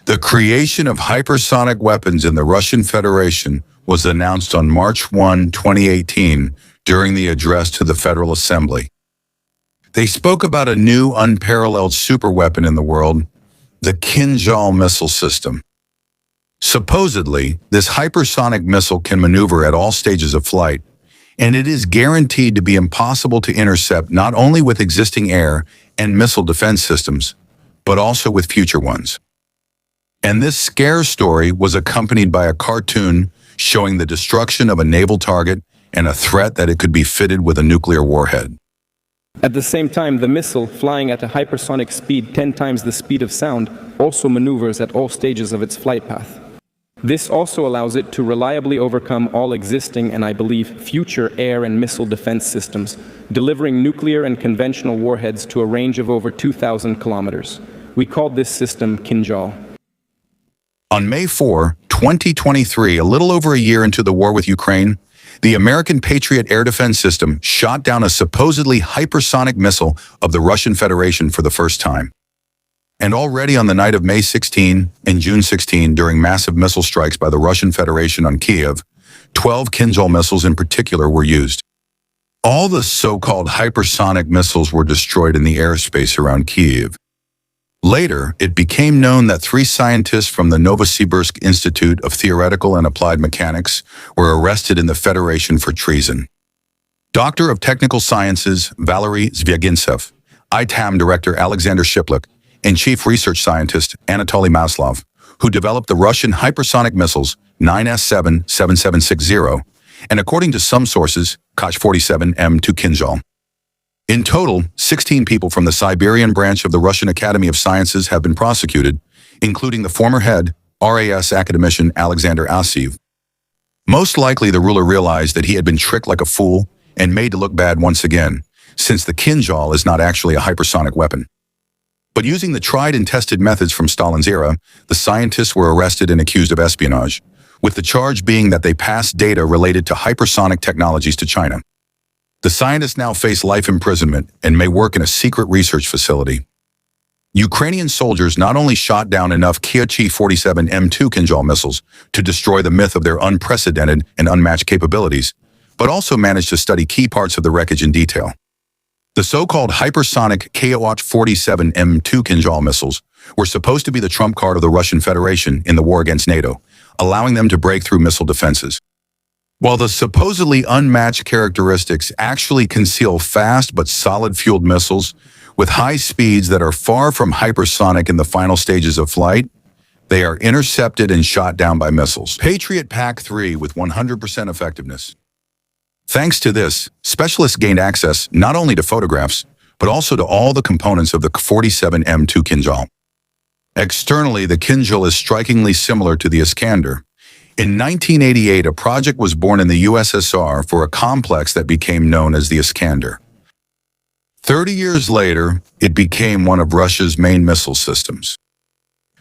The creation of hypersonic weapons in the Russian Federation was announced on March 1, 2018, during the address to the Federal Assembly. They spoke about a new, unparalleled superweapon in the world, the Kinzhal missile system. Supposedly, this hypersonic missile can maneuver at all stages of flight, and it is guaranteed to be impossible to intercept not only with existing air and missile defense systems, but also with future ones. And this scare story was accompanied by a cartoon showing the destruction of a naval target and a threat that it could be fitted with a nuclear warhead. At the same time, the missile, flying at a hypersonic speed 10 times the speed of sound, also maneuvers at all stages of its flight path. This also allows it to reliably overcome all existing and, I believe, future air and missile defense systems, delivering nuclear and conventional warheads to a range of over 2,000 kilometers. We called this system Kinzhal. On May 4, 2023, a little over a year into the war with Ukraine, the American Patriot air defense system shot down a supposedly hypersonic missile of the Russian Federation for the first time. And already on the night of May 16 and June 16, during massive missile strikes by the Russian Federation on Kiev, 12 Kinzhal missiles in particular were used. All the so-called hypersonic missiles were destroyed in the airspace around Kiev. Later, it became known that 3 scientists from the Novosibirsk Institute of Theoretical and Applied Mechanics were arrested in the Federation for treason. Doctor of Technical Sciences Valery Zvyagintsev, ITAM Director Alexander Shiplyk, and Chief Research Scientist Anatoly Maslov, who developed the Russian hypersonic missiles 9S7 7760, and according to some sources, Kh-47M2 Kinzhal. In total, 16 people from the Siberian branch of the Russian Academy of Sciences have been prosecuted, including the former head, RAS academician Alexander Asiev. Most likely the ruler realized that he had been tricked like a fool and made to look bad once again, since the Kinzhal is not actually a hypersonic weapon. But using the tried and tested methods from Stalin's era, the scientists were arrested and accused of espionage, with the charge being that they passed data related to hypersonic technologies to China. The scientists now face life imprisonment and may work in a secret research facility. Ukrainian soldiers not only shot down enough Kh-47M2 Kinzhal missiles to destroy the myth of their unprecedented and unmatched capabilities, but also managed to study key parts of the wreckage in detail. The so-called hypersonic Kh-47M2 Kinzhal missiles were supposed to be the trump card of the Russian Federation in the war against NATO, allowing them to break through missile defenses. While the supposedly unmatched characteristics actually conceal fast but solid-fueled missiles with high speeds that are far from hypersonic in the final stages of flight, they are intercepted and shot down by missiles. Patriot PAC-3 with 100% effectiveness. Thanks to this, specialists gained access not only to photographs, but also to all the components of the Kh-47M2 Kinzhal. Externally, the Kinzhal is strikingly similar to the Iskander. In 1988, a project was born in the USSR for a complex that became known as the Iskander. 30 years later, it became one of Russia's main missile systems.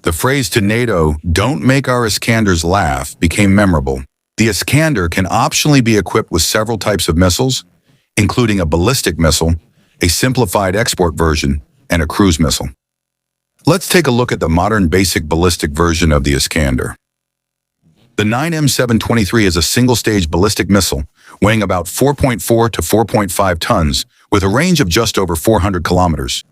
The phrase to NATO, "Don't make our Iskanders laugh," became memorable. The Iskander can optionally be equipped with several types of missiles, including a ballistic missile, a simplified export version, and a cruise missile. Let's take a look at the modern basic ballistic version of the Iskander. The 9M723 is a single-stage ballistic missile, weighing about 4.4 to 4.5 tons, with a range of just over 400 kilometers.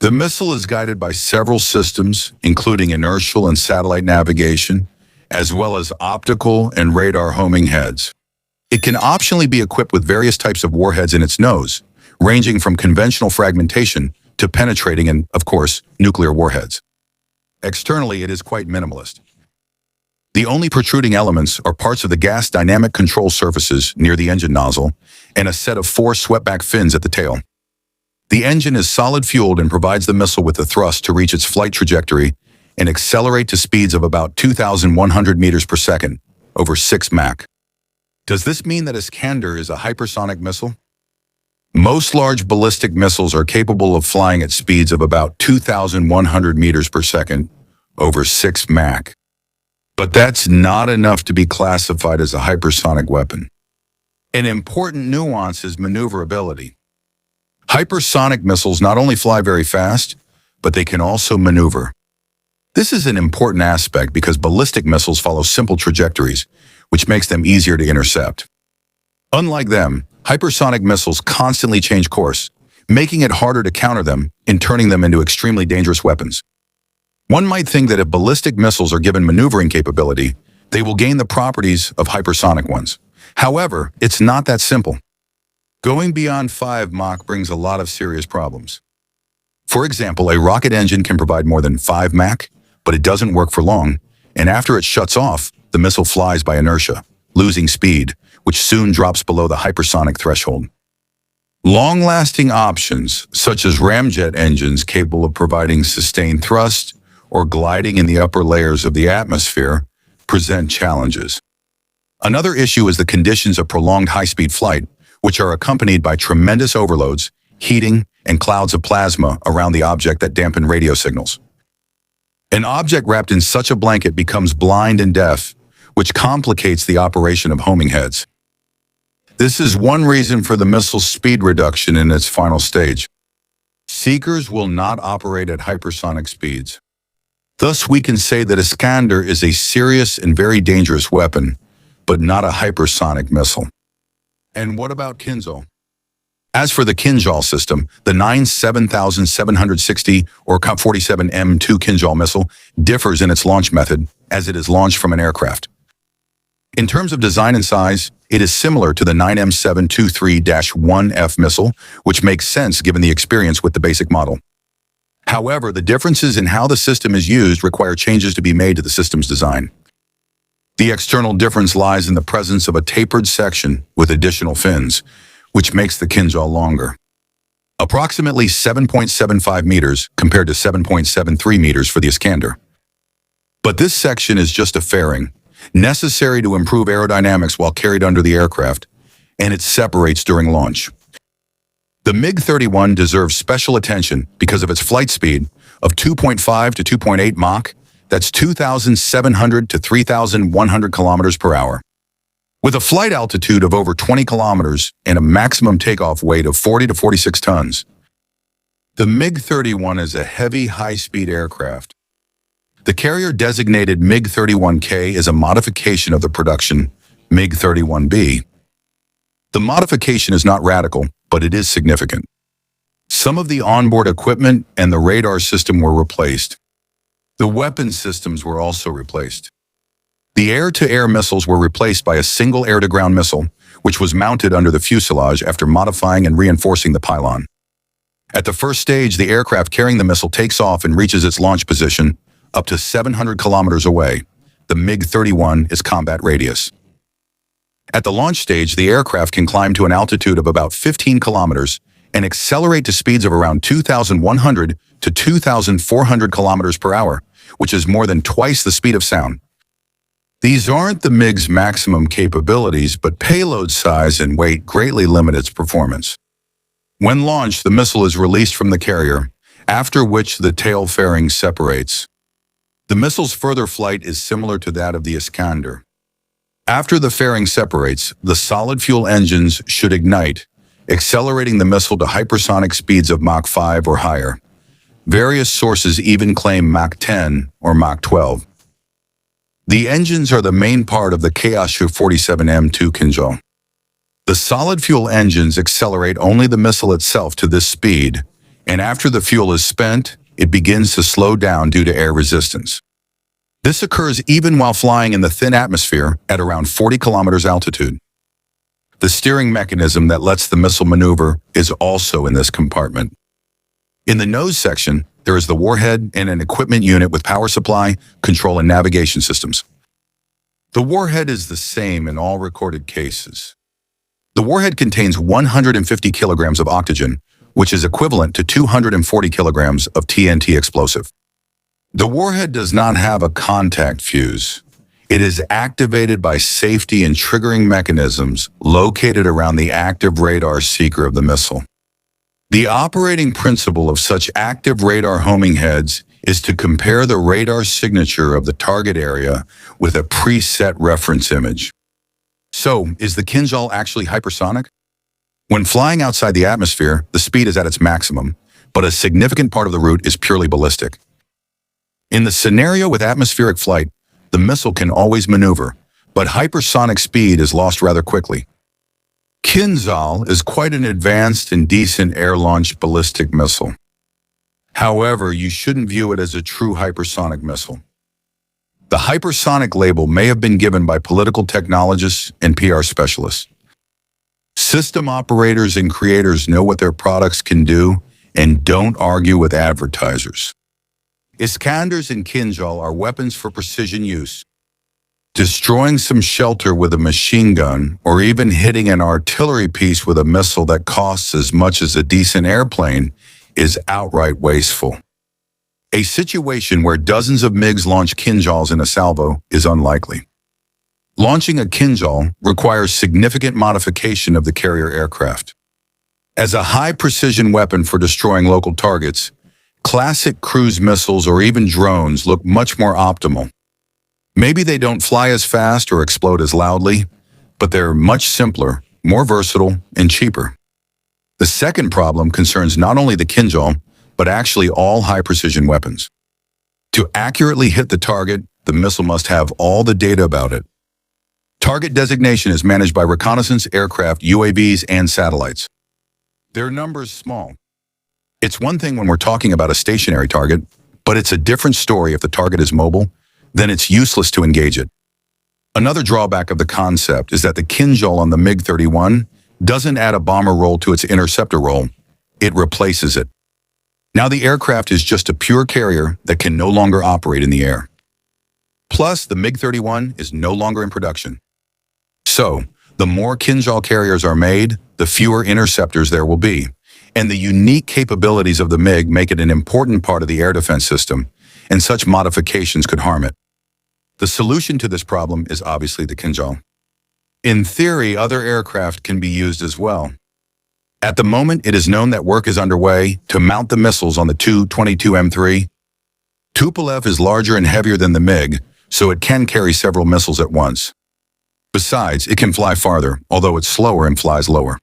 The missile is guided by several systems, including inertial and satellite navigation, as well as optical and radar homing heads. It can optionally be equipped with various types of warheads in its nose, ranging from conventional fragmentation to penetrating and, of course, nuclear warheads. Externally, it is quite minimalist. The only protruding elements are parts of the gas dynamic control surfaces near the engine nozzle and a set of 4 swept-back fins at the tail. The engine is solid-fueled and provides the missile with the thrust to reach its flight trajectory and accelerate to speeds of about 2,100 meters per second, over 6 Mach. Does this mean that Iskander is a hypersonic missile? Most large ballistic missiles are capable of flying at speeds of about 2,100 meters per second, over 6 Mach. But that's not enough to be classified as a hypersonic weapon. An important nuance is maneuverability. Hypersonic missiles not only fly very fast, but they can also maneuver. This is an important aspect because ballistic missiles follow simple trajectories, which makes them easier to intercept. Unlike them, hypersonic missiles constantly change course, making it harder to counter them and turning them into extremely dangerous weapons. One might think that if ballistic missiles are given maneuvering capability, they will gain the properties of hypersonic ones. However, it's not that simple. Going beyond 5 Mach brings a lot of serious problems. For example, a rocket engine can provide more than 5 Mach, but it doesn't work for long, and after it shuts off, the missile flies by inertia, losing speed, which soon drops below the hypersonic threshold. Long-lasting options, such as ramjet engines capable of providing sustained thrust or gliding in the upper layers of the atmosphere, present challenges. Another issue is the conditions of prolonged high-speed flight, which are accompanied by tremendous overloads, heating, and clouds of plasma around the object that dampen radio signals. An object wrapped in such a blanket becomes blind and deaf, which complicates the operation of homing heads. This is one reason for the missile's speed reduction in its final stage. Seekers will not operate at hypersonic speeds. Thus, we can say that Iskander is a serious and very dangerous weapon, but not a hypersonic missile. And what about Kinzhal? As for the Kinzhal system, the 7760 or Kh-47M2 Kinzhal missile differs in its launch method, as it is launched from an aircraft. In terms of design and size, it is similar to the 9M723-1F missile, which makes sense given the experience with the basic model. However, the differences in how the system is used require changes to be made to the system's design. The external difference lies in the presence of a tapered section with additional fins, which makes the Kinzhal longer. Approximately 7.75 meters compared to 7.73 meters for the Iskander. But this section is just a fairing, necessary to improve aerodynamics while carried under the aircraft, and it separates during launch. The MiG-31 deserves special attention because of its flight speed of 2.5 to 2.8 Mach, that's 2,700 to 3,100 kilometers per hour. With a flight altitude of over 20 kilometers and a maximum takeoff weight of 40 to 46 tons. The MiG-31 is a heavy, high-speed aircraft. The carrier-designated MiG-31K is a modification of the production MiG-31B. The modification is not radical, but it is significant. Some of the onboard equipment and the radar system were replaced. The weapon systems were also replaced. The air-to-air missiles were replaced by a single air-to-ground missile, which was mounted under the fuselage after modifying and reinforcing the pylon. At the first stage, the aircraft carrying the missile takes off and reaches its launch position up to 700 kilometers away. The MiG-31 is combat radius. At the launch stage, the aircraft can climb to an altitude of about 15 kilometers and accelerate to speeds of around 2,100 to 2,400 kilometers per hour, which is more than twice the speed of sound. These aren't the MiG's maximum capabilities, but payload size and weight greatly limit its performance. When launched, the missile is released from the carrier, after which the tail fairing separates. The missile's further flight is similar to that of the Iskander. After the fairing separates, the solid fuel engines should ignite, accelerating the missile to hypersonic speeds of Mach 5 or higher. Various sources even claim Mach 10 or Mach 12. The engines are the main part of the Kh-47M2 Kinzhal. The solid fuel engines accelerate only the missile itself to this speed, and after the fuel is spent, it begins to slow down due to air resistance. This occurs even while flying in the thin atmosphere at around 40 kilometers altitude. The steering mechanism that lets the missile maneuver is also in this compartment. In the nose section, there is the warhead and an equipment unit with power supply, control, and navigation systems. The warhead is the same in all recorded cases. The warhead contains 150 kilograms of oxygen, which is equivalent to 240 kilograms of TNT explosive. The warhead does not have a contact fuse. It is activated by safety and triggering mechanisms located around the active radar seeker of the missile. The operating principle of such active radar homing heads is to compare the radar signature of the target area with a preset reference image. So, is the Kinzhal actually hypersonic? When flying outside the atmosphere, the speed is at its maximum, but a significant part of the route is purely ballistic. In the scenario with atmospheric flight, the missile can always maneuver, but hypersonic speed is lost rather quickly. Kinzhal is quite an advanced and decent air-launched ballistic missile. However, you shouldn't view it as a true hypersonic missile. The hypersonic label may have been given by political technologists and PR specialists. System operators and creators know what their products can do and don't argue with advertisers. Iskanders and Kinzhal are weapons for precision use. Destroying some shelter with a machine gun or even hitting an artillery piece with a missile that costs as much as a decent airplane is outright wasteful. A situation where dozens of MiGs launch Kinzhals in a salvo is unlikely. Launching a Kinzhal requires significant modification of the carrier aircraft. As a high-precision weapon for destroying local targets, classic cruise missiles or even drones look much more optimal. Maybe they don't fly as fast or explode as loudly, but they're much simpler, more versatile, and cheaper. The second problem concerns not only the Kinzhal, but actually all high-precision weapons. To accurately hit the target, the missile must have all the data about it. Target designation is managed by reconnaissance aircraft, UAVs, and satellites. Their number is small. It's one thing when we're talking about a stationary target, but it's a different story if the target is mobile. Then it's useless to engage it. Another drawback of the concept is that the Kinzhal on the MiG-31 doesn't add a bomber role to its interceptor role. It replaces it. Now the aircraft is just a pure carrier that can no longer operate in the air. Plus, the MiG-31 is no longer in production. So, the more Kinzhal carriers are made, the fewer interceptors there will be. And the unique capabilities of the MiG make it an important part of the air defense system, and such modifications could harm it. The solution to this problem is obviously the Kinzhal. In theory, other aircraft can be used as well. At the moment, it is known that work is underway to mount the missiles on the Tu-22M3. Tupolev is larger and heavier than the MiG, so it can carry several missiles at once. Besides, it can fly farther, although it's slower and flies lower.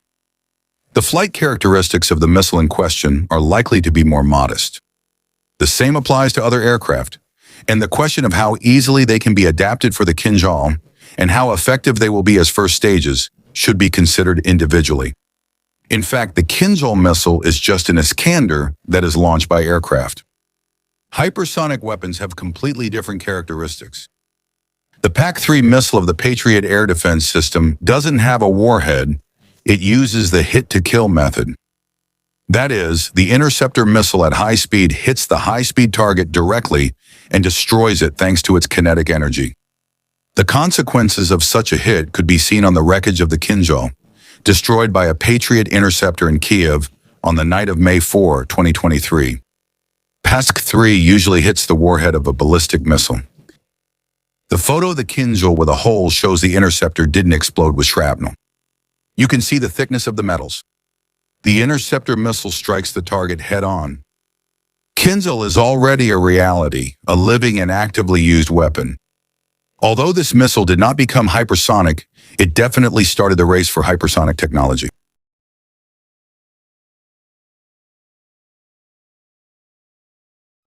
The flight characteristics of the missile in question are likely to be more modest. The same applies to other aircraft, and the question of how easily they can be adapted for the Kinzhal and how effective they will be as first stages should be considered individually. In fact, the Kinzhal missile is just an Iskander that is launched by aircraft. Hypersonic weapons have completely different characteristics. The PAC-3 missile of the Patriot air defense system doesn't have a warhead. It uses the hit-to-kill method. That is, the interceptor missile at high speed hits the high-speed target directly and destroys it thanks to its kinetic energy. The consequences of such a hit could be seen on the wreckage of the Kinzhal, destroyed by a Patriot interceptor in Kiev on the night of May 4, 2023. PAC-3 usually hits the warhead of a ballistic missile. The photo of the Kinzhal with a hole shows the interceptor didn't explode with shrapnel. You can see the thickness of the metals. The interceptor missile strikes the target head-on. Kinzhal is already a reality, a living and actively used weapon. Although this missile did not become hypersonic, it definitely started the race for hypersonic technology.